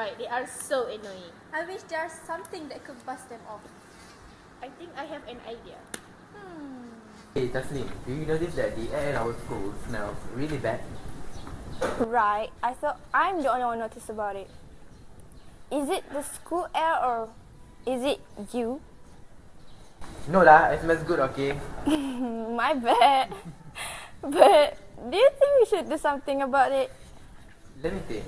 right, they are so annoying. I wish there's something that could bust them off. I think I have an idea. Hey Tasneem, do you notice that the air in our school smells really bad? Right, I thought I'm the only one noticed about it. Is it the school air or is it you? No lah, it smells good, okay? My bad. But do you think we should do something about it? Let me think.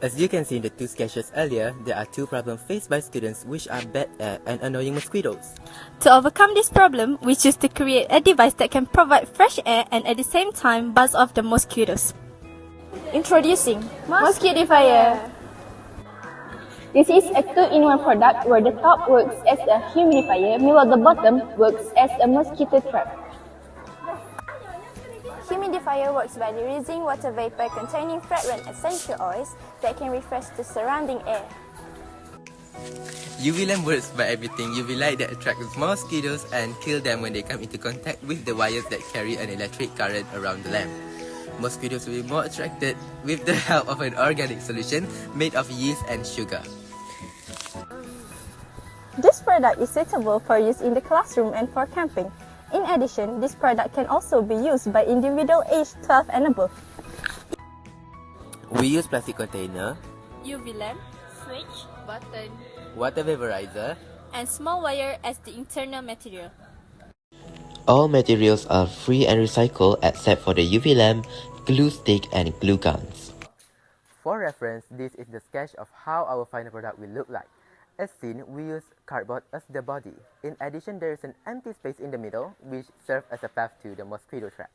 As you can see in the two sketches earlier, there are two problems faced by students, which are bad air and annoying mosquitoes. To overcome this problem, we choose to create a device that can provide fresh air and at the same time buzz off the mosquitoes. Introducing Mosquitifier. This is a 2-in-1 product where the top works as a humidifier, meanwhile the bottom works as a mosquito trap. Humidifier works by releasing water vapor containing fragrant essential oils that can refresh the surrounding air. UV lamp works by emitting UV light that attracts mosquitoes and kill them when they come into contact with the wires that carry an electric current around the lamp. Mosquitoes will be more attracted with the help of an organic solution made of yeast and sugar. This product is suitable for use in the classroom and for camping. In addition, this product can also be used by individuals aged 12 and above. We use plastic container, UV lamp, switch, button, water vaporizer. and small wire as the internal material. All materials are free and recycled except for the UV lamp, glue stick and glue guns. For reference, this is the sketch of how our final product will look like. As seen, we use cardboard as the body. In addition, there is an empty space in the middle, which serves as a path to the mosquito trap.